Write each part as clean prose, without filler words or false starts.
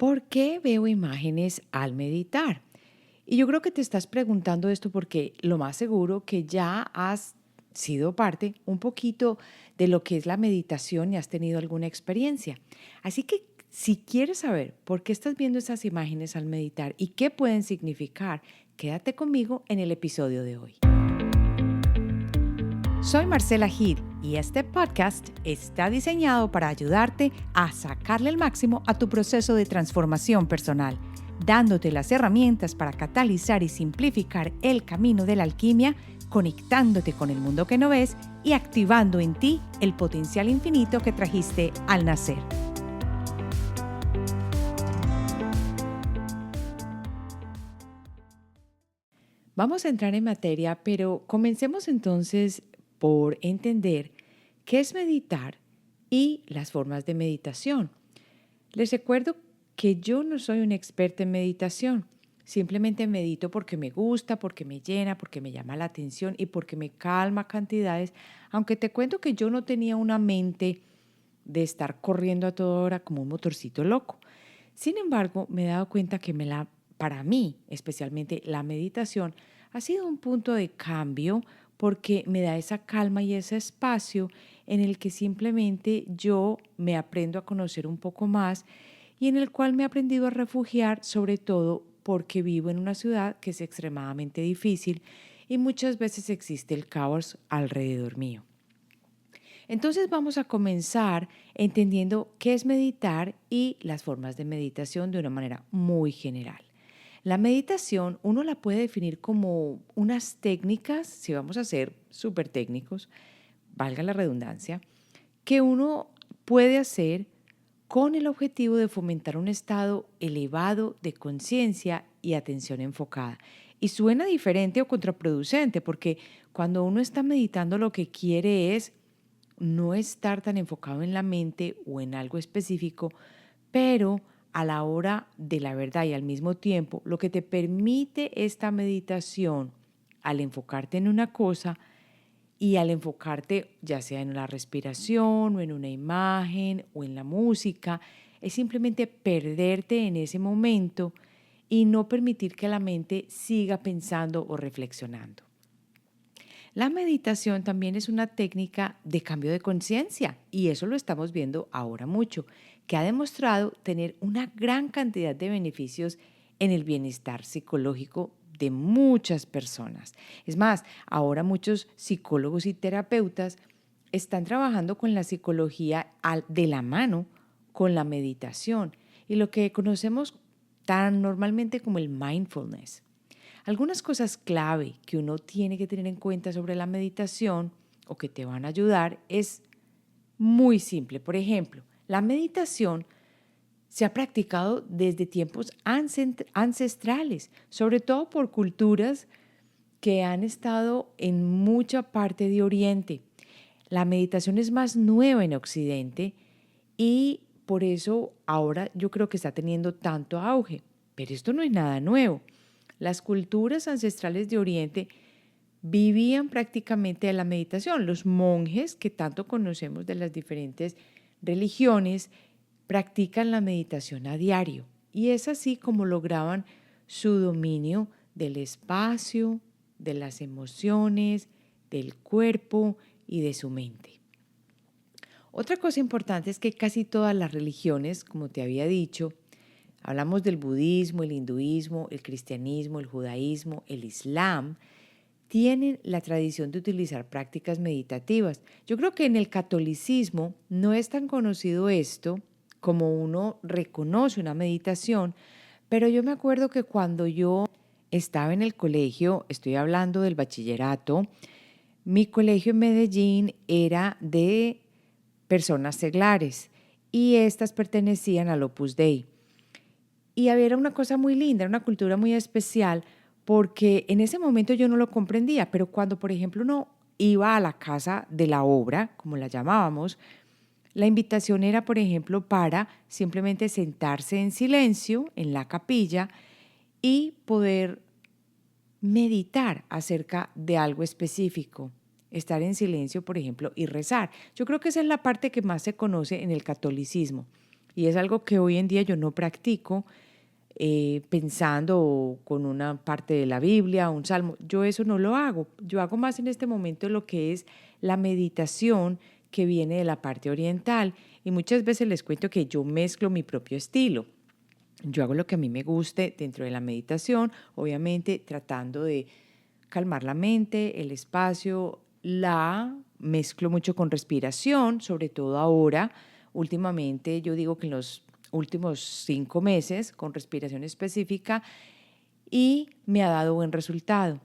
¿Por qué veo imágenes al meditar? Y yo creo que te estás preguntando esto porque lo más seguro que ya has sido parte un poquito de lo que es la meditación y has tenido alguna experiencia. Así que si quieres saber por qué estás viendo esas imágenes al meditar y qué pueden significar, quédate conmigo en el episodio de hoy. Soy Marcela Gil y este podcast está diseñado para ayudarte a sacarle el máximo a tu proceso de transformación personal, dándote las herramientas para catalizar y simplificar el camino de la alquimia, conectándote con el mundo que no ves y activando en ti el potencial infinito que trajiste al nacer. Vamos a entrar en materia, pero comencemos entonces por entender qué es meditar y las formas de meditación. Les recuerdo que yo no soy una experta en meditación. Simplemente medito porque me gusta, porque me llena, porque me llama la atención y porque me calma cantidades. Aunque te cuento que yo no tenía una mente de estar corriendo a toda hora como un motorcito loco. Sin embargo, me he dado cuenta que para mí, especialmente la meditación, ha sido un punto de cambio porque me da esa calma y ese espacio en el que simplemente yo me aprendo a conocer un poco más y en el cual me he aprendido a refugiar, sobre todo porque vivo en una ciudad que es extremadamente difícil y muchas veces existe el caos alrededor mío. Entonces vamos a comenzar entendiendo qué es meditar y las formas de meditación de una manera muy general. La meditación uno la puede definir como unas técnicas, si vamos a ser súper técnicos, valga la redundancia, que uno puede hacer con el objetivo de fomentar un estado elevado de conciencia y atención enfocada. Y suena diferente o contraproducente porque cuando uno está meditando lo que quiere es no estar tan enfocado en la mente o en algo específico, pero a la hora de la verdad y al mismo tiempo, lo que te permite esta meditación al enfocarte en una cosa y al enfocarte ya sea en la respiración o en una imagen o en la música, es simplemente perderte en ese momento y no permitir que la mente siga pensando o reflexionando. La meditación también es una técnica de cambio de conciencia y eso lo estamos viendo ahora mucho, que ha demostrado tener una gran cantidad de beneficios en el bienestar psicológico de muchas personas. Es más, ahora muchos psicólogos y terapeutas están trabajando con la psicología de la mano con la meditación y lo que conocemos tan normalmente como el mindfulness. Algunas cosas clave que uno tiene que tener en cuenta sobre la meditación o que te van a ayudar es muy simple. Por ejemplo, la meditación se ha practicado desde tiempos ancestrales, sobre todo por culturas que han estado en mucha parte de Oriente. La meditación es más nueva en Occidente y por eso ahora yo creo que está teniendo tanto auge. Pero esto no es nada nuevo. Las culturas ancestrales de Oriente vivían prácticamente de la meditación. Los monjes, que tanto conocemos de las diferentes religiones, practican la meditación a diario. Y es así como lograban su dominio del espacio, de las emociones, del cuerpo y de su mente. Otra cosa importante es que casi todas las religiones, como te había dicho, hablamos del budismo, el hinduismo, el cristianismo, el judaísmo, el islam, tienen la tradición de utilizar prácticas meditativas. Yo creo que en el catolicismo no es tan conocido esto como uno reconoce una meditación, pero yo me acuerdo que cuando yo estaba en el colegio, estoy hablando del bachillerato, mi colegio en Medellín era de personas seglares y estas pertenecían al Opus Dei. Y había una cosa muy linda, una cultura muy especial, porque en ese momento yo no lo comprendía, pero cuando, por ejemplo, uno iba a la casa de la obra, como la llamábamos, la invitación era, por ejemplo, para simplemente sentarse en silencio en la capilla y poder meditar acerca de algo específico, estar en silencio, por ejemplo, y rezar. Yo creo que esa es la parte que más se conoce en el catolicismo. Y es algo que hoy en día yo no practico pensando con una parte de la Biblia, un salmo. Yo eso no lo hago. Yo hago más en este momento lo que es la meditación que viene de la parte oriental. Y muchas veces les cuento que yo mezclo mi propio estilo. Yo hago lo que a mí me guste dentro de la meditación, obviamente tratando de calmar la mente, el espacio, la mezclo mucho con respiración, sobre todo ahora. Últimamente, yo digo que en los últimos 5 meses, con respiración específica, y me ha dado buen resultado.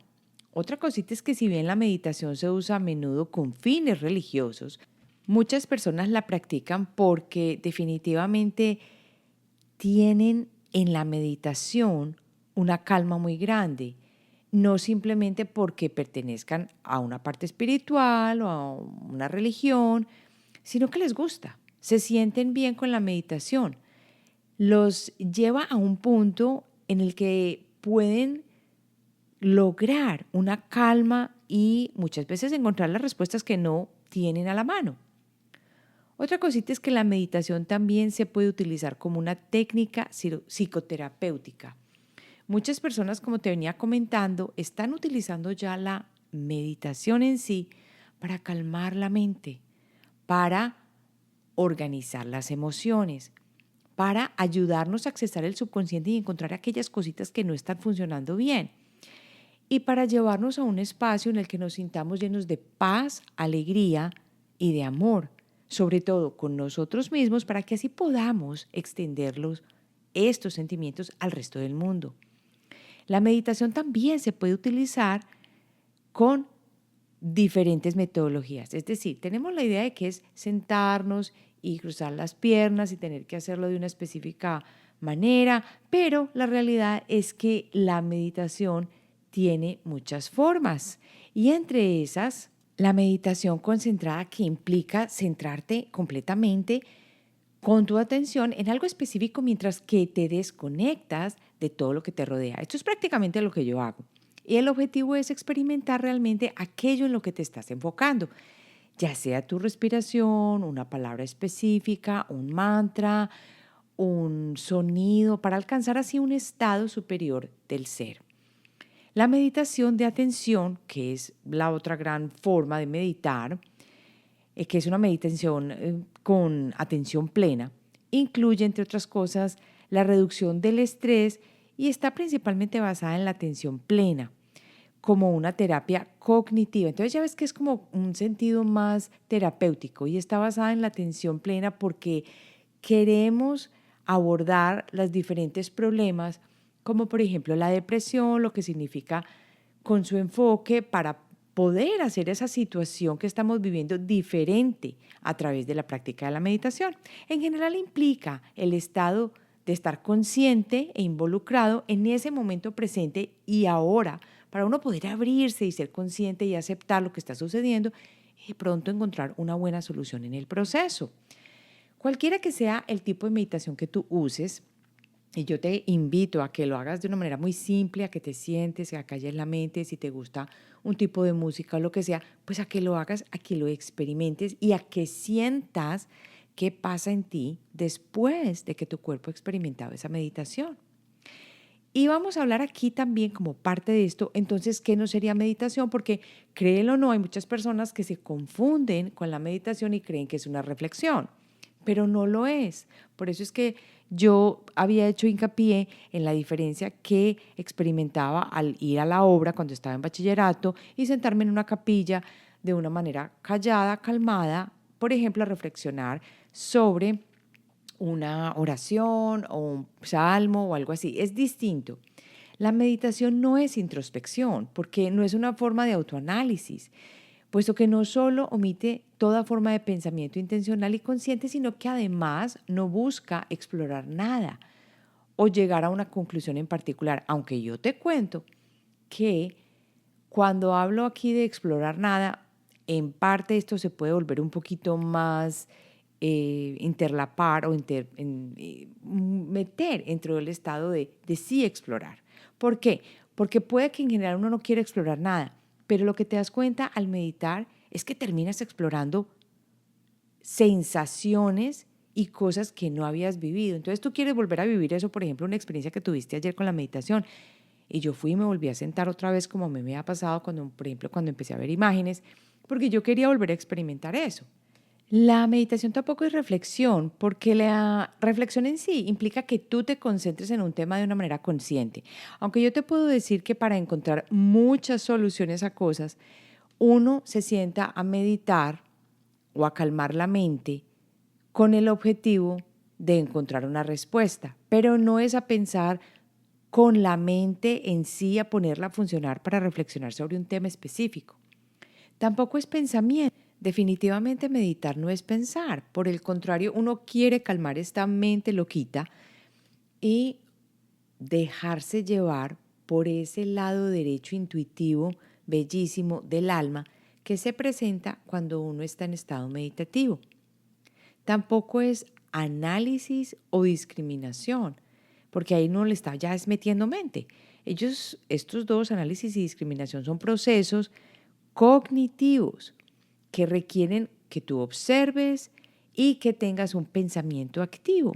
Otra cosita es que si bien la meditación se usa a menudo con fines religiosos, muchas personas la practican porque definitivamente tienen en la meditación una calma muy grande, no simplemente porque pertenezcan a una parte espiritual o a una religión, sino que les gusta, se sienten bien con la meditación. Los lleva a un punto en el que pueden lograr una calma y muchas veces encontrar las respuestas que no tienen a la mano. Otra cosita es que la meditación también se puede utilizar como una técnica psicoterapéutica. Muchas personas, como te venía comentando, están utilizando ya la meditación en sí para calmar la mente, para organizar las emociones, para ayudarnos a accesar el subconsciente y encontrar aquellas cositas que no están funcionando bien, y para llevarnos a un espacio en el que nos sintamos llenos de paz, alegría y de amor, sobre todo con nosotros mismos, para que así podamos extenderlos, estos sentimientos, al resto del mundo. La meditación también se puede utilizar con diferentes metodologías. Es decir, tenemos la idea de que es sentarnos y cruzar las piernas y tener que hacerlo de una específica manera, pero la realidad es que la meditación tiene muchas formas y entre esas, la meditación concentrada, que implica centrarte completamente con tu atención en algo específico mientras que te desconectas de todo lo que te rodea. Esto es prácticamente lo que yo hago. Y el objetivo es experimentar realmente aquello en lo que te estás enfocando, ya sea tu respiración, una palabra específica, un mantra, un sonido, para alcanzar así un estado superior del ser. La meditación de atención, que es la otra gran forma de meditar, que es una meditación con atención plena, incluye, entre otras cosas, la reducción del estrés y está principalmente basada en la atención plena, como una terapia cognitiva. Entonces ya ves que es como un sentido más terapéutico y está basada en la atención plena porque queremos abordar los diferentes problemas, como por ejemplo la depresión, lo que significa con su enfoque para poder hacer esa situación que estamos viviendo diferente a través de la práctica de la meditación. En general implica el estado de estar consciente e involucrado en ese momento presente y ahora, para uno poder abrirse y ser consciente y aceptar lo que está sucediendo y pronto encontrar una buena solución en el proceso. Cualquiera que sea el tipo de meditación que tú uses, y yo te invito a que lo hagas de una manera muy simple, a que te sientes, a que calles la mente, si te gusta un tipo de música o lo que sea, pues a que lo hagas, a que lo experimentes y a que sientas qué pasa en ti después de que tu cuerpo ha experimentado esa meditación. Y vamos a hablar aquí también como parte de esto, entonces, ¿qué no sería meditación? Porque créelo o no, hay muchas personas que se confunden con la meditación y creen que es una reflexión, pero no lo es. Por eso es que yo había hecho hincapié en la diferencia que experimentaba al ir a la obra cuando estaba en bachillerato y sentarme en una capilla de una manera callada, calmada, por ejemplo, a reflexionar sobre una oración o un salmo o algo así. Es distinto. La meditación no es introspección porque no es una forma de autoanálisis, puesto que no solo omite toda forma de pensamiento intencional y consciente, sino que además no busca explorar nada o llegar a una conclusión en particular, aunque yo te cuento que cuando hablo aquí de explorar nada, en parte esto se puede volver un poquito más interlapar o meter dentro del estado de sí explorar. ¿Por qué? Porque puede que en general uno no quiera explorar nada, pero lo que te das cuenta al meditar es que terminas explorando sensaciones y cosas que no habías vivido. Entonces tú quieres volver a vivir eso, por ejemplo, una experiencia que tuviste ayer con la meditación. Y yo fui y me volví a sentar otra vez como me había pasado cuando, por ejemplo, cuando empecé a ver imágenes, porque yo quería volver a experimentar eso. La meditación tampoco es reflexión, porque la reflexión en sí implica que tú te concentres en un tema de una manera consciente. Aunque yo te puedo decir que para encontrar muchas soluciones a cosas, uno se sienta a meditar o a calmar la mente con el objetivo de encontrar una respuesta, pero no es a pensar con la mente en sí, a ponerla a funcionar para reflexionar sobre un tema específico. Tampoco es pensamiento. Definitivamente meditar no es pensar. Por el contrario, uno quiere calmar esta mente loquita y dejarse llevar por ese lado derecho intuitivo, bellísimo del alma que se presenta cuando uno está en estado meditativo. Tampoco es análisis o discriminación, porque ahí no le está ya es metiendo mente. Estos dos, análisis y discriminación, son procesos cognitivos que requieren que tú observes y que tengas un pensamiento activo.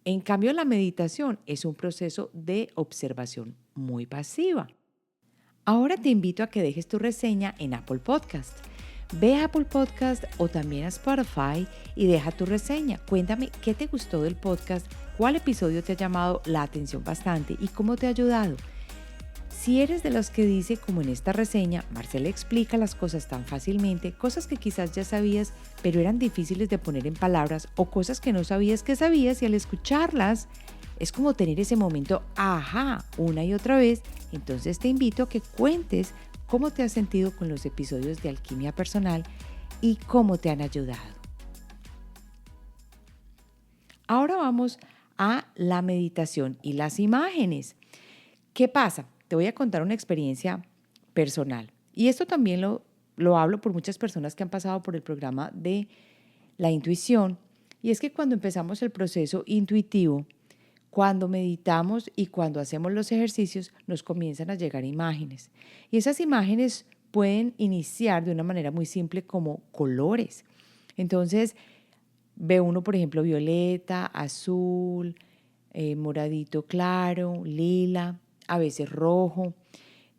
En cambio, la meditación es un proceso de observación muy pasiva. Ahora te invito a que dejes tu reseña en Apple Podcast. Ve a Apple Podcast o también a Spotify y deja tu reseña. Cuéntame qué te gustó del podcast, cuál episodio te ha llamado la atención bastante y cómo te ha ayudado. Si eres de los que dice, como en esta reseña, Marcela explica las cosas tan fácilmente, cosas que quizás ya sabías, pero eran difíciles de poner en palabras, o cosas que no sabías que sabías y al escucharlas es como tener ese momento, ajá, una y otra vez. Entonces te invito a que cuentes cómo te has sentido con los episodios de Alquimia Personal y cómo te han ayudado. Ahora vamos a la meditación y las imágenes. ¿Qué pasa? Te voy a contar una experiencia personal. Y esto también lo hablo por muchas personas que han pasado por el programa de la intuición. Y es que cuando empezamos el proceso intuitivo, cuando meditamos y cuando hacemos los ejercicios, nos comienzan a llegar imágenes. Y esas imágenes pueden iniciar de una manera muy simple como colores. Entonces, ve uno, por ejemplo, violeta, azul, moradito claro, lila, a veces rojo,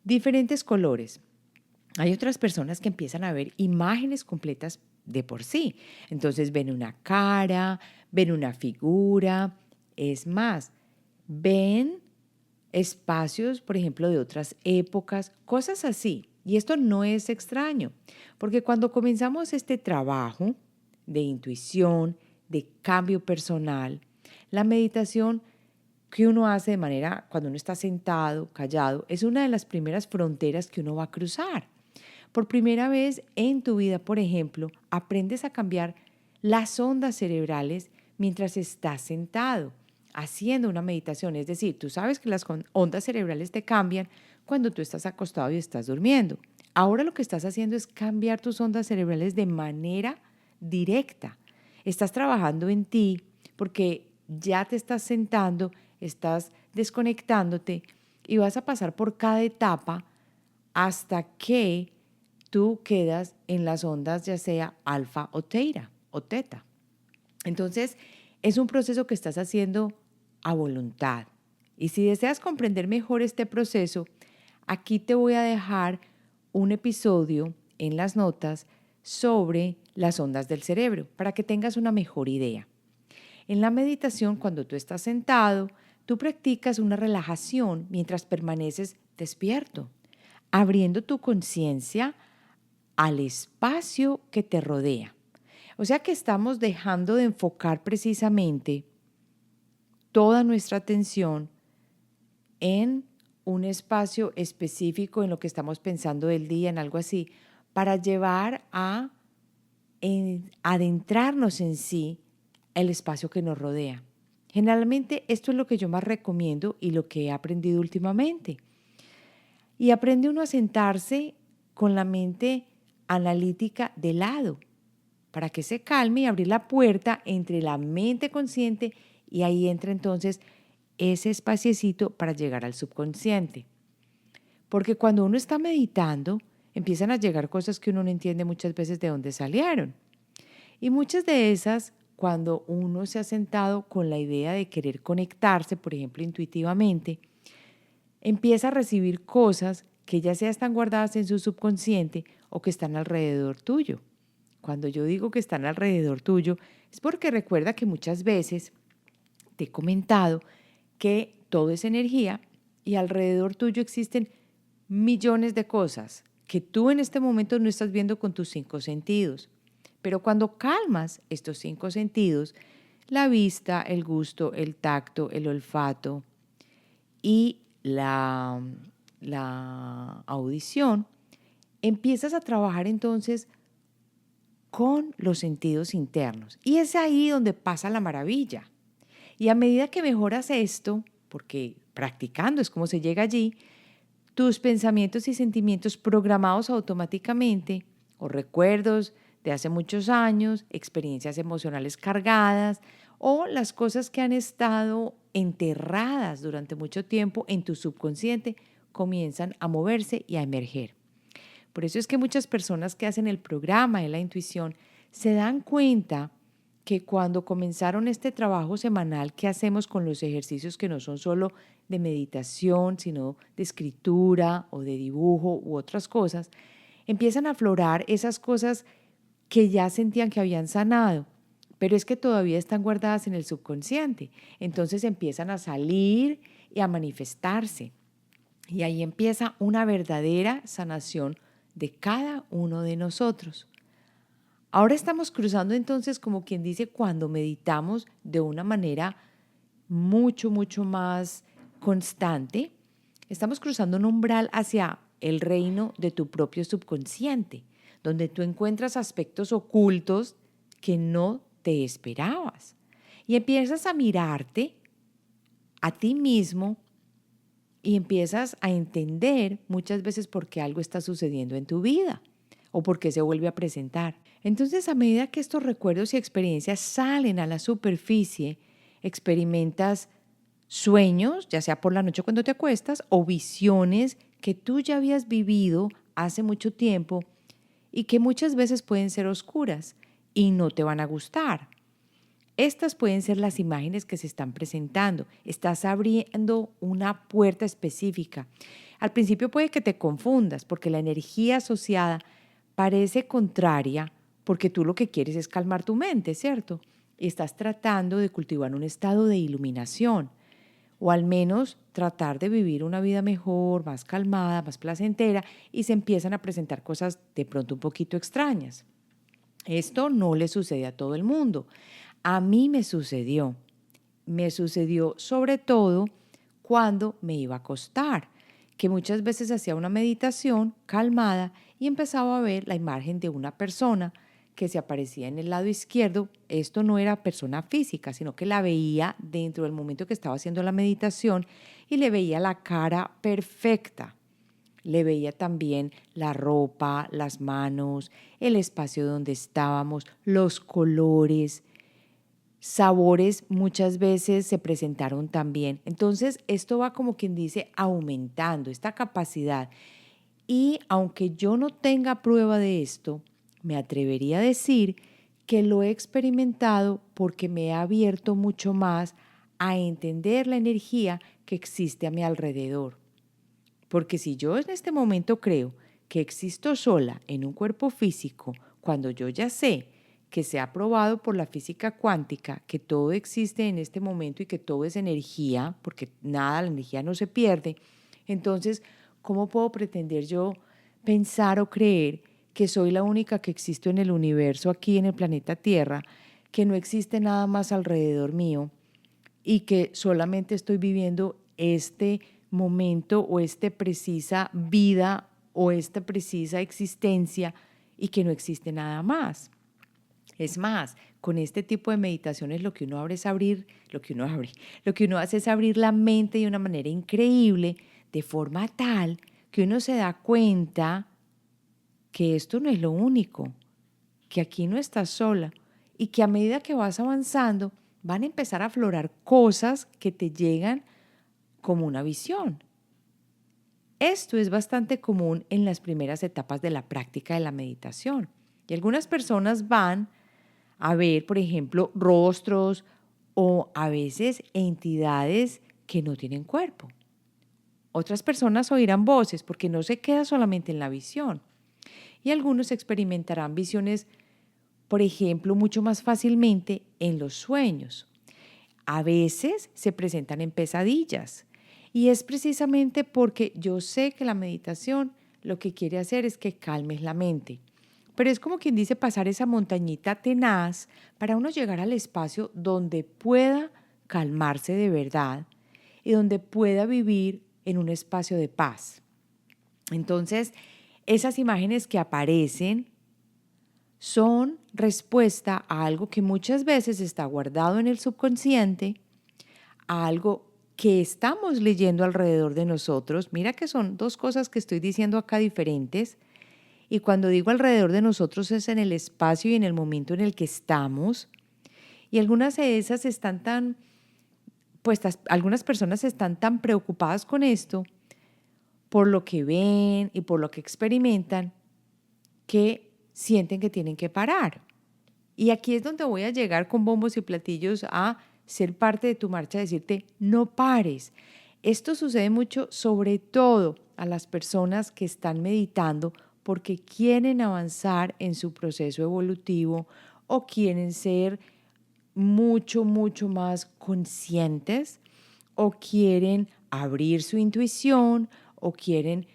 diferentes colores. Hay otras personas que empiezan a ver imágenes completas de por sí. Entonces ven una cara, ven una figura, es más, ven espacios, por ejemplo, de otras épocas, cosas así. Y esto no es extraño, porque cuando comenzamos este trabajo de intuición, de cambio personal, la meditación que uno hace de manera, cuando uno está sentado, callado, es una de las primeras fronteras que uno va a cruzar. Por primera vez en tu vida, por ejemplo, aprendes a cambiar las ondas cerebrales mientras estás sentado, haciendo una meditación. Es decir, tú sabes que las ondas cerebrales te cambian cuando tú estás acostado y estás durmiendo. Ahora lo que estás haciendo es cambiar tus ondas cerebrales de manera directa. Estás trabajando en ti porque ya te estás sentando, estás desconectándote y vas a pasar por cada etapa hasta que tú quedas en las ondas ya sea alfa o teta. Entonces, es un proceso que estás haciendo a voluntad. Y si deseas comprender mejor este proceso, aquí te voy a dejar un episodio en las notas sobre las ondas del cerebro para que tengas una mejor idea. En la meditación, cuando tú estás sentado, tú practicas una relajación mientras permaneces despierto, abriendo tu conciencia al espacio que te rodea. O sea que estamos dejando de enfocar precisamente toda nuestra atención en un espacio específico, en lo que estamos pensando del día, en algo así, para llevar a adentrarnos en sí el espacio que nos rodea. Generalmente esto es lo que yo más recomiendo y lo que he aprendido últimamente. Y aprende uno a sentarse con la mente analítica de lado para que se calme y abrir la puerta entre la mente consciente y ahí entra entonces ese espaciecito para llegar al subconsciente. Porque cuando uno está meditando, empiezan a llegar cosas que uno no entiende muchas veces de dónde salieron. Y muchas de esas cuando uno se ha sentado con la idea de querer conectarse, por ejemplo, intuitivamente, empieza a recibir cosas que ya sea están guardadas en su subconsciente o que están alrededor tuyo. Cuando yo digo que están alrededor tuyo, es porque recuerda que muchas veces te he comentado que todo es energía y alrededor tuyo existen millones de cosas que tú en este momento no estás viendo con tus 5 sentidos. Pero cuando calmas estos 5 sentidos, la vista, el gusto, el tacto, el olfato y la audición, empiezas a trabajar entonces con los sentidos internos. Y es ahí donde pasa la maravilla. Y a medida que mejoras esto, porque practicando es como se llega allí, tus pensamientos y sentimientos programados automáticamente o recuerdos de hace muchos años, experiencias emocionales cargadas o las cosas que han estado enterradas durante mucho tiempo en tu subconsciente comienzan a moverse y a emerger. Por eso es que muchas personas que hacen el programa de la intuición se dan cuenta que cuando comenzaron este trabajo semanal que hacemos con los ejercicios que no son solo de meditación, sino de escritura o de dibujo u otras cosas, empiezan a aflorar esas cosas que ya sentían que habían sanado, pero es que todavía están guardadas en el subconsciente. Entonces empiezan a salir y a manifestarse. Y ahí empieza una verdadera sanación de cada uno de nosotros. Ahora estamos cruzando entonces, como quien dice, cuando meditamos de una manera mucho más constante, estamos cruzando un umbral hacia el reino de tu propio subconsciente, donde tú encuentras aspectos ocultos que no te esperabas. Y empiezas a mirarte a ti mismo y empiezas a entender muchas veces por qué algo está sucediendo en tu vida o por qué se vuelve a presentar. Entonces, a medida que estos recuerdos y experiencias salen a la superficie, experimentas sueños, ya sea por la noche cuando te acuestas, o visiones que tú ya habías vivido hace mucho tiempo y que muchas veces pueden ser oscuras y no te van a gustar. Estas pueden ser las imágenes que se están presentando. Estás abriendo una puerta específica. Al principio puede que te confundas porque la energía asociada parece contraria porque tú lo que quieres es calmar tu mente, ¿cierto? Y estás tratando de cultivar un estado de iluminación o al menos tratar de vivir una vida mejor, más calmada, más placentera y se empiezan a presentar cosas de pronto un poquito extrañas. Esto no le sucede a todo el mundo. A mí me sucedió. Me sucedió sobre todo cuando me iba a acostar, que muchas veces hacía una meditación calmada y empezaba a ver la imagen de una persona que se aparecía en el lado izquierdo. Esto no era persona física, sino que la veía dentro del momento que estaba haciendo la meditación y le veía la cara perfecta. Le veía también la ropa, las manos, el espacio donde estábamos, los colores, sabores muchas veces se presentaron también. Entonces, esto va como quien dice aumentando esta capacidad. Y aunque yo no tenga prueba de esto, me atrevería a decir que lo he experimentado porque me he abierto mucho más a entender la energía que existe a mi alrededor. Porque si yo en este momento creo que existo sola en un cuerpo físico, cuando yo ya sé que se ha probado por la física cuántica que todo existe en este momento y que todo es energía, porque nada, la energía no se pierde, entonces, ¿cómo puedo pretender yo pensar o creer que soy la única que existo en el universo aquí en el planeta Tierra, que no existe nada más alrededor mío y que solamente estoy viviendo este momento o esta precisa vida o esta precisa existencia y que no existe nada más? Es más, con este tipo de meditaciones lo que uno abre es abrir, lo que uno hace es abrir la mente de una manera increíble, de forma tal que uno se da cuenta que esto no es lo único, que aquí no estás sola y que a medida que vas avanzando van a empezar a aflorar cosas que te llegan como una visión. Esto es bastante común en las primeras etapas de la práctica de la meditación y algunas personas van a ver, por ejemplo, rostros o a veces entidades que no tienen cuerpo. Otras personas oirán voces porque no se queda solamente en la visión. Y algunos experimentarán visiones, por ejemplo, mucho más fácilmente en los sueños. A veces se presentan en pesadillas. Y es precisamente porque yo sé que la meditación lo que quiere hacer es que calmes la mente. Pero es como quien dice pasar esa montañita tenaz para uno llegar al espacio donde pueda calmarse de verdad y donde pueda vivir en un espacio de paz. Entonces, esas imágenes que aparecen son respuesta a algo que muchas veces está guardado en el subconsciente, a algo que estamos leyendo alrededor de nosotros. Mira que son dos cosas que estoy diciendo acá diferentes. Y cuando digo alrededor de nosotros es en el espacio y en el momento en el que estamos. Y algunas de esas están tan, pues algunas personas están tan preocupadas con esto por lo que ven y por lo que experimentan que sienten que tienen que parar. Y aquí es donde voy a llegar con bombos y platillos a ser parte de tu marcha, decirte, no pares. Esto sucede mucho, sobre todo a las personas que están meditando porque quieren avanzar en su proceso evolutivo o quieren ser mucho, mucho más conscientes o quieren abrir su intuición o quieren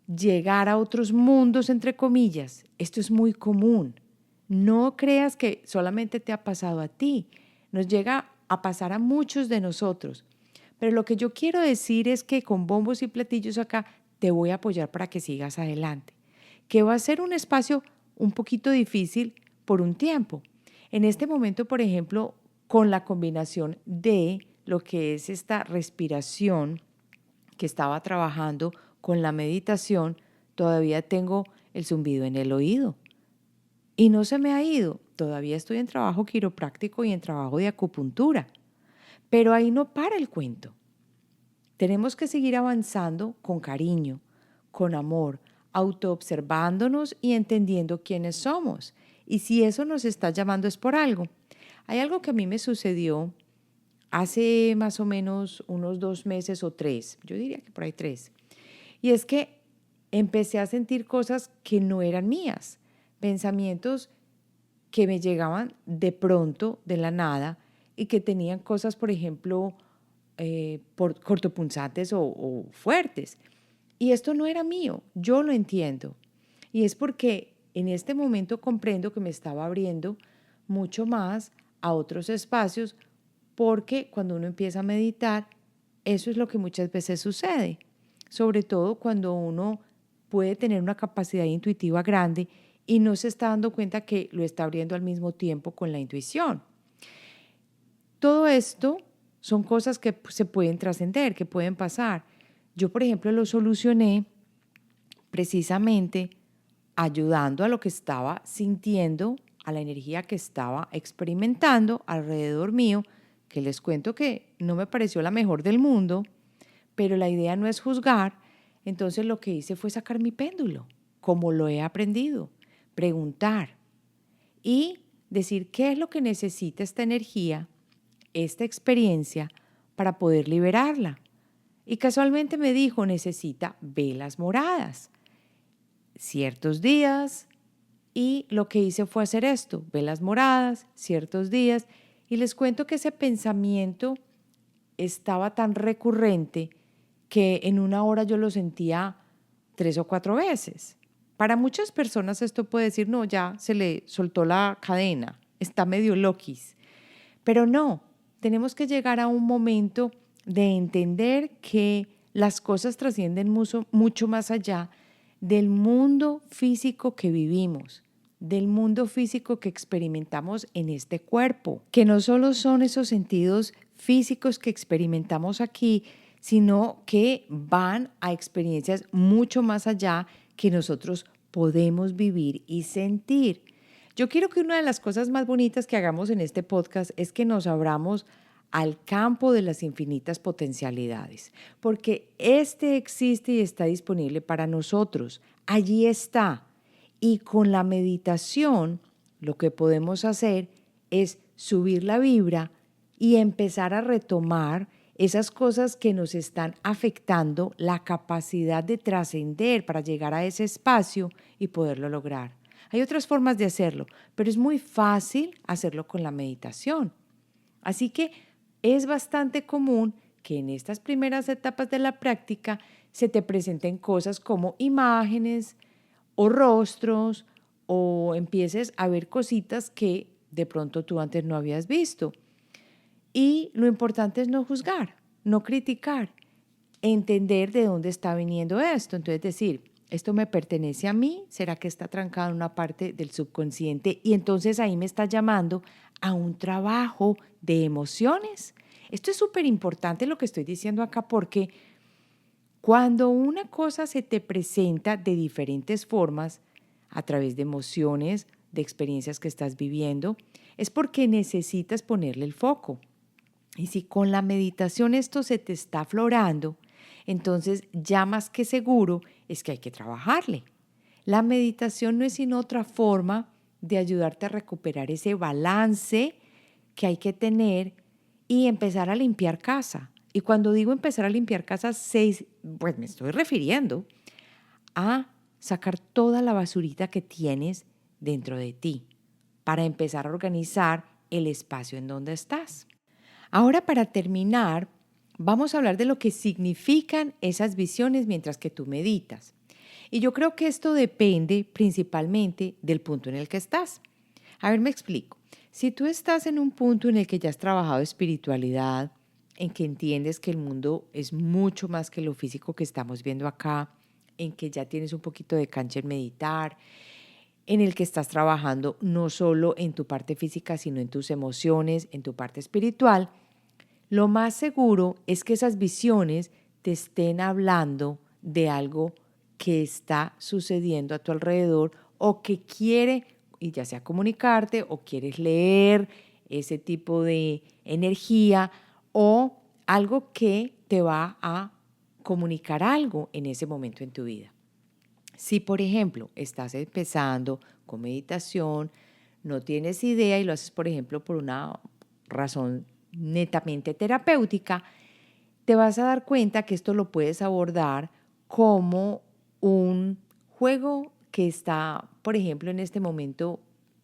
llegar a otros mundos, entre comillas. Esto es muy común. No creas que solamente te ha pasado a ti. Nos llega a pasar a muchos de nosotros. Pero lo que yo quiero decir es que con bombos y platillos acá te voy a apoyar para que sigas adelante. Que va a ser un espacio un poquito difícil por un tiempo. En este momento, por ejemplo, con la combinación de lo que es esta respiración que estaba trabajando con la meditación, todavía tengo el zumbido en el oído. Y no se me ha ido. Todavía estoy en trabajo quiropráctico y en trabajo de acupuntura. Pero ahí no para el cuento. Tenemos que seguir avanzando con cariño, con amor, autoobservándonos y entendiendo quiénes somos. Y si eso nos está llamando es por algo. Hay algo que a mí me sucedió hace más o menos unos 2 meses o 3, yo diría que por ahí 3. Y es que empecé a sentir cosas que no eran mías, pensamientos que me llegaban de pronto, de la nada, y que tenían cosas, por ejemplo, cortopunzantes o fuertes. Y esto no era mío, yo lo entiendo. Y es porque en este momento comprendo que me estaba abriendo mucho más a otros espacios, porque cuando uno empieza a meditar, eso es lo que muchas veces sucede, sobre todo cuando uno puede tener una capacidad intuitiva grande y no se está dando cuenta que lo está abriendo al mismo tiempo con la intuición. Todo esto son cosas que se pueden trascender, que pueden pasar. Yo, por ejemplo, lo solucioné precisamente ayudando a lo que estaba sintiendo, a la energía que estaba experimentando alrededor mío, que les cuento que no me pareció la mejor del mundo, pero la idea no es juzgar. Entonces lo que hice fue sacar mi péndulo, como lo he aprendido, preguntar y decir qué es lo que necesita esta energía, esta experiencia, para poder liberarla. Y casualmente me dijo, necesita velas moradas, ciertos días, y lo que hice fue hacer esto, velas moradas, ciertos días, y les cuento que ese pensamiento estaba tan recurrente que en una hora yo lo sentía 3 o 4 veces. Para muchas personas esto puede decir, no, ya se le soltó la cadena, está medio loquis. Pero no, tenemos que llegar a un momento de entender que las cosas trascienden mucho, mucho más allá del mundo físico que vivimos, del mundo físico que experimentamos en este cuerpo, que no solo son esos sentidos físicos que experimentamos aquí, sino que van a experiencias mucho más allá que nosotros podemos vivir y sentir. Yo quiero que una de las cosas más bonitas que hagamos en este podcast es que nos abramos al campo de las infinitas potencialidades, porque este existe y está disponible para nosotros. Allí está. Y con la meditación, lo que podemos hacer es subir la vibra y empezar a retomar esas cosas que nos están afectando la capacidad de trascender para llegar a ese espacio y poderlo lograr. Hay otras formas de hacerlo, pero es muy fácil hacerlo con la meditación. Así que es bastante común que en estas primeras etapas de la práctica se te presenten cosas como imágenes o rostros o empieces a ver cositas que de pronto tú antes no habías visto. Y lo importante es no juzgar, no criticar, entender de dónde está viniendo esto. Entonces decir, ¿esto me pertenece a mí? ¿Será que está trancado en una parte del subconsciente? Y entonces ahí me está llamando a un trabajo de emociones. Esto es súper importante lo que estoy diciendo acá porque cuando una cosa se te presenta de diferentes formas, a través de emociones, de experiencias que estás viviendo, es porque necesitas ponerle el foco. Y si con la meditación esto se te está aflorando, entonces ya más que seguro es que hay que trabajarle. La meditación no es sino otra forma de ayudarte a recuperar ese balance que hay que tener y empezar a limpiar casa. Y cuando digo empezar a limpiar casa, pues me estoy refiriendo a sacar toda la basurita que tienes dentro de ti para empezar a organizar el espacio en donde estás. Ahora, para terminar, vamos a hablar de lo que significan esas visiones mientras que tú meditas. Y yo creo que esto depende principalmente del punto en el que estás. A ver, me explico. Si tú estás en un punto en el que ya has trabajado espiritualidad, en que entiendes que el mundo es mucho más que lo físico que estamos viendo acá, en que ya tienes un poquito de cancha en meditar, en el que estás trabajando no solo en tu parte física, sino en tus emociones, en tu parte espiritual, lo más seguro es que esas visiones te estén hablando de algo que está sucediendo a tu alrededor o que quiere, y ya sea comunicarte o quieres leer ese tipo de energía o algo que te va a comunicar algo en ese momento en tu vida. Si, por ejemplo, estás empezando con meditación, no tienes idea y lo haces, por ejemplo, por una razón netamente terapéutica, te vas a dar cuenta que esto lo puedes abordar como un juego que está, por ejemplo, en este momento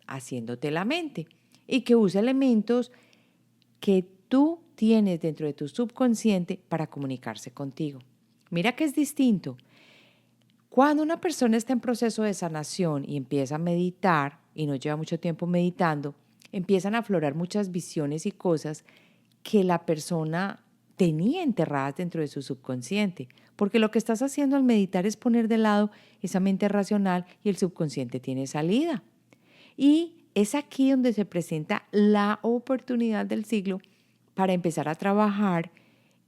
haciéndote la mente y que usa elementos que tú tienes dentro de tu subconsciente para comunicarse contigo. Mira que es distinto. Cuando una persona está en proceso de sanación y empieza a meditar y no lleva mucho tiempo meditando, empiezan a aflorar muchas visiones y cosas que la persona tenía enterradas dentro de su subconsciente, porque lo que estás haciendo al meditar es poner de lado esa mente racional y el subconsciente tiene salida. Y es aquí donde se presenta la oportunidad del siglo para empezar a trabajar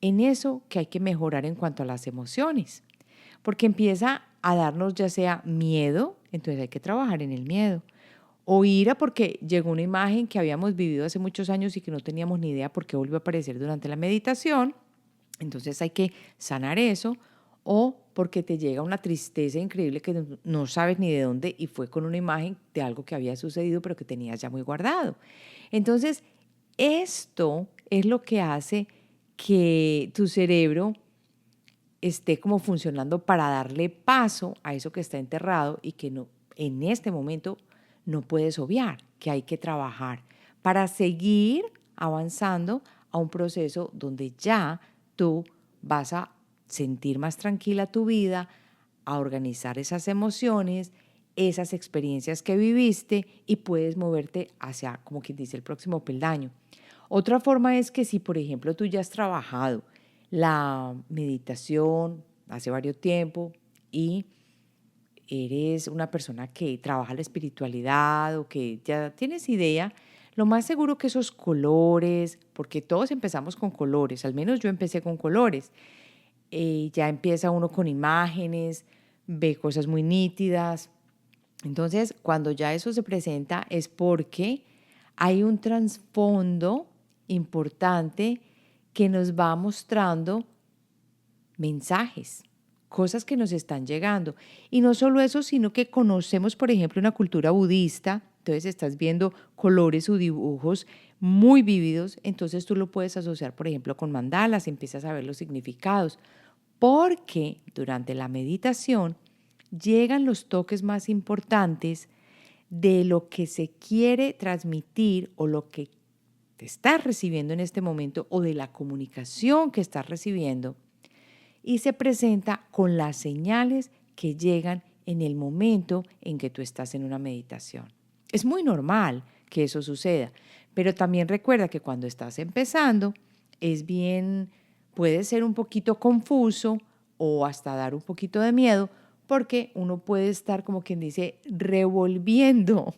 en eso que hay que mejorar en cuanto a las emociones, porque empieza a darnos ya sea miedo, entonces hay que trabajar en el miedo, o ira porque llegó una imagen que habíamos vivido hace muchos años y que no teníamos ni idea por qué volvió a aparecer durante la meditación, entonces hay que sanar eso, o porque te llega una tristeza increíble que no sabes ni de dónde y fue con una imagen de algo que había sucedido pero que tenías ya muy guardado. Entonces, esto es lo que hace que tu cerebro esté como funcionando para darle paso a eso que está enterrado y que no, en este momento no puedes obviar, que hay que trabajar para seguir avanzando a un proceso donde ya tú vas a sentir más tranquila tu vida, a organizar esas emociones, esas experiencias que viviste y puedes moverte hacia, como quien dice, el próximo peldaño. Otra forma es que si, por ejemplo, tú ya has trabajado la meditación hace varios tiempo y eres una persona que trabaja la espiritualidad o que ya tienes idea, lo más seguro que esos colores, porque todos empezamos con colores, al menos yo empecé con colores, ya empieza uno con imágenes, ve cosas muy nítidas. Entonces, cuando ya eso se presenta es porque hay un trasfondo importante que nos va mostrando mensajes, cosas que nos están llegando. Y no solo eso, sino que conocemos, por ejemplo, una cultura budista. entonces estás viendo colores o dibujos muy vívidos, entonces tú lo puedes asociar, por ejemplo, con mandalas, empiezas a ver los significados, porque durante la meditación llegan los toques más importantes de lo que se quiere transmitir o lo que te estás recibiendo en este momento o de la comunicación que estás recibiendo y se presenta con las señales que llegan en el momento en que tú estás en una meditación. Es muy normal que eso suceda, pero también recuerda que cuando estás empezando puede ser un poquito confuso o hasta dar un poquito de miedo porque uno puede estar, como quien dice, revolviendo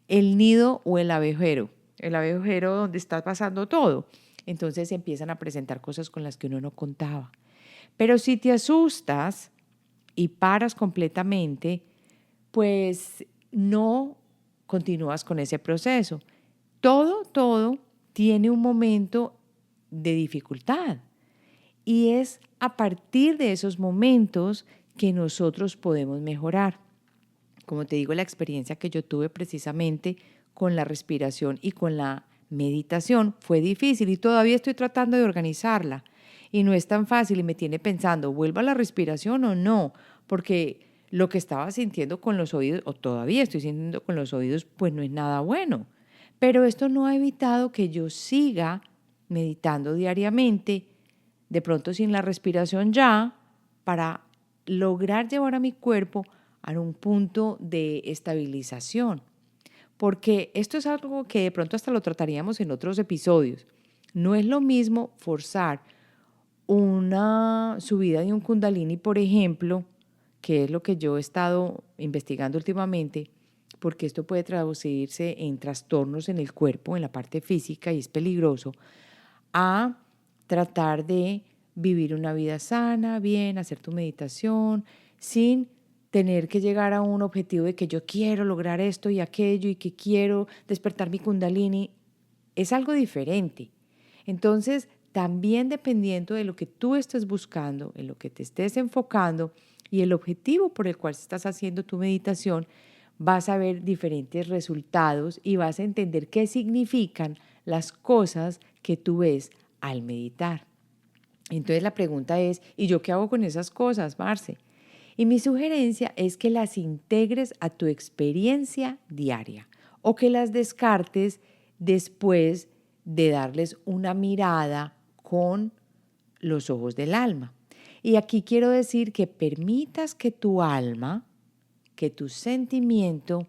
el nido o el abejero donde está pasando todo. Entonces empiezan a presentar cosas con las que uno no contaba. Pero si te asustas y paras completamente, pues no continúas con ese proceso. Todo tiene un momento de dificultad y es a partir de esos momentos que nosotros podemos mejorar. Como te digo, la experiencia que yo tuve precisamente con la respiración y con la meditación fue difícil y todavía estoy tratando de organizarla. Y no es tan fácil y me tiene pensando, ¿vuelvo a la respiración o no? Porque lo que estaba sintiendo con los oídos, o todavía estoy sintiendo con los oídos, pues no es nada bueno. Pero esto no ha evitado que yo siga meditando diariamente, de pronto sin la respiración ya, para lograr llevar a mi cuerpo a un punto de estabilización. Porque esto es algo que de pronto hasta lo trataríamos en otros episodios. No es lo mismo forzar una subida de un kundalini, por ejemplo, que es lo que yo he estado investigando últimamente, porque esto puede traducirse en trastornos en el cuerpo, en la parte física, y es peligroso, a tratar de vivir una vida sana, bien, hacer tu meditación, sin tener que llegar a un objetivo de que yo quiero lograr esto y aquello y que quiero despertar mi kundalini. Es algo diferente. Entonces, también dependiendo de lo que tú estés buscando, en lo que te estés enfocando y el objetivo por el cual estás haciendo tu meditación, vas a ver diferentes resultados y vas a entender qué significan las cosas que tú ves al meditar. Entonces la pregunta es, ¿y yo qué hago con esas cosas, Marce? Y mi sugerencia es que las integres a tu experiencia diaria o que las descartes después de darles una mirada con los ojos del alma. Y aquí quiero decir que permitas que tu alma, que tu sentimiento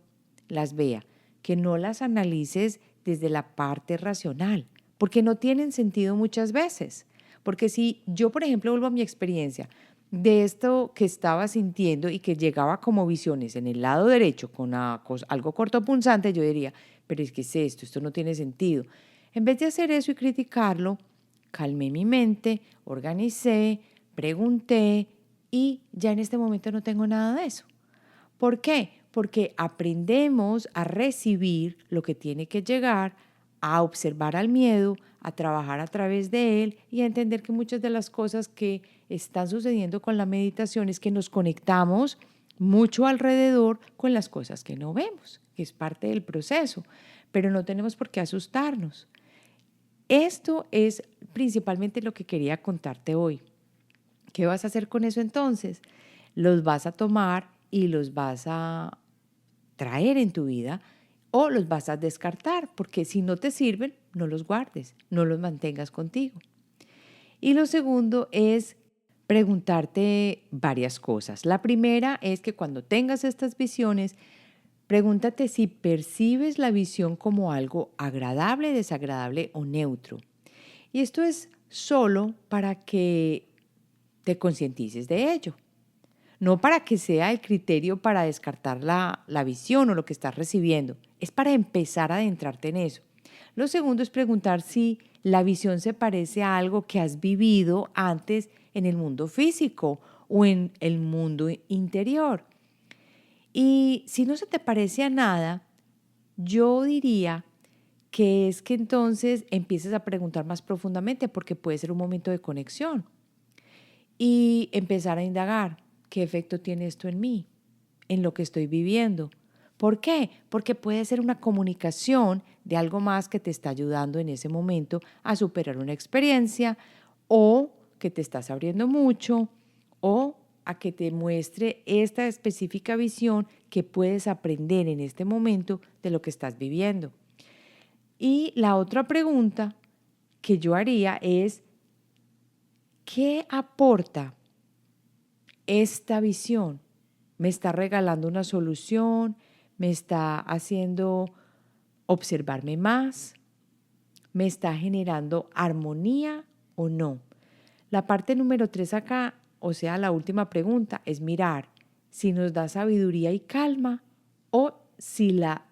las vea, que no las analices desde la parte racional, porque no tienen sentido muchas veces. Porque si yo, por ejemplo, vuelvo a mi experiencia de esto que estaba sintiendo y que llegaba como visiones en el lado derecho con algo cortopunzante, yo diría, pero es que es esto, esto no tiene sentido. En vez de hacer eso y criticarlo, calmé mi mente, organicé, pregunté y ya en este momento no tengo nada de eso. ¿Por qué? Porque aprendemos a recibir lo que tiene que llegar, a observar al miedo, a trabajar a través de él y a entender que muchas de las cosas que están sucediendo con la meditación es que nos conectamos mucho alrededor con las cosas que no vemos, que es parte del proceso, pero no tenemos por qué asustarnos. Esto es principalmente lo que quería contarte hoy. ¿Qué vas a hacer con eso entonces? Los vas a tomar y los vas a traer en tu vida o los vas a descartar, porque si no te sirven, no los guardes, no los mantengas contigo. Y lo segundo es preguntarte varias cosas. La primera es que cuando tengas estas visiones, pregúntate si percibes la visión como algo agradable, desagradable o neutro. Y esto es solo para que te concientices de ello. No para que sea el criterio para descartar la visión o lo que estás recibiendo, es para empezar a adentrarte en eso. Lo segundo es preguntar si la visión se parece a algo que has vivido antes en el mundo físico o en el mundo interior. Y si no se te parece a nada, yo diría que es que entonces empieces a preguntar más profundamente porque puede ser un momento de conexión y empezar a indagar qué efecto tiene esto en mí, en lo que estoy viviendo, ¿Por qué? Porque puede ser una comunicación de algo más que te está ayudando en ese momento a superar una experiencia, o que te estás abriendo mucho, o a que te muestre esta específica visión que puedes aprender en este momento de lo que estás viviendo. Y la otra pregunta que yo haría es, ¿qué aporta esta visión? ¿Me está regalando una solución? ¿Me está haciendo observarme más? ¿Me está generando armonía o no? La parte número 3 acá, o sea, la última pregunta, es mirar si nos da sabiduría y calma o si la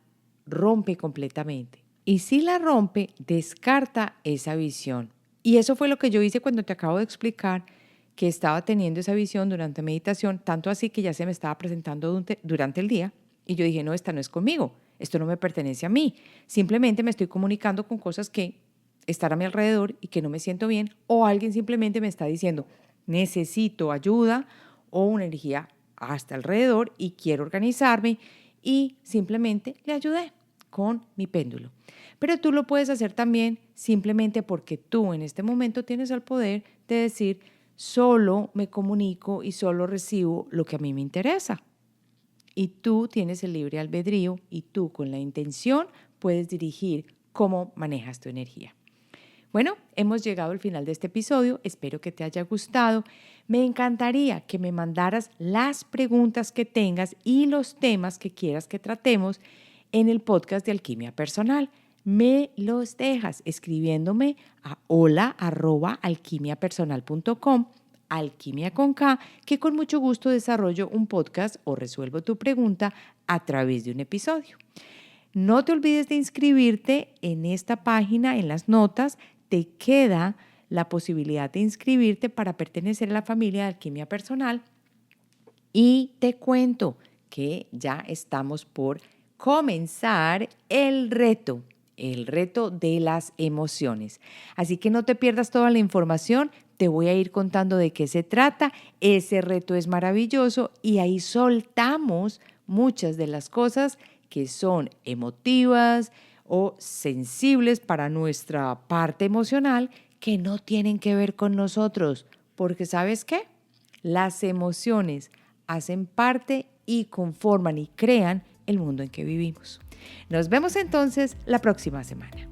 rompe completamente. Y si la rompe, descarta esa visión. Y eso fue lo que yo hice cuando te acabo de explicar que estaba teniendo esa visión durante meditación, tanto así que ya se me estaba presentando durante el día. Y yo dije, no, esta no es conmigo, esto no me pertenece a mí. Simplemente me estoy comunicando con cosas que están a mi alrededor y que no me siento bien, o alguien simplemente me está diciendo, necesito ayuda o una energía hasta alrededor y quiero organizarme, y simplemente le ayudé con mi péndulo. Pero tú lo puedes hacer también simplemente porque tú en este momento tienes el poder de decir, solo me comunico y solo recibo lo que a mí me interesa. Y tú tienes el libre albedrío y tú con la intención puedes dirigir cómo manejas tu energía. Bueno, hemos llegado al final de este episodio. Espero que te haya gustado. Me encantaría que me mandaras las preguntas que tengas y los temas que quieras que tratemos en el podcast de Alquimia Personal. Me los dejas escribiéndome a hola@alquimiapersonal.com, alquimia con K, que con mucho gusto desarrollo un podcast o resuelvo tu pregunta a través de un episodio. No te olvides de inscribirte en esta página, en las notas. Te queda la posibilidad de inscribirte para pertenecer a la familia de Alquimia Personal. Y te cuento que ya estamos por comenzar el reto de las emociones. Así que no te pierdas toda la información, te voy a ir contando de qué se trata. Ese reto es maravilloso y ahí soltamos muchas de las cosas que son emotivas o sensibles para nuestra parte emocional, que no tienen que ver con nosotros, porque ¿sabes qué? Las emociones hacen parte y conforman y crean el mundo en que vivimos. Nos vemos entonces la próxima semana.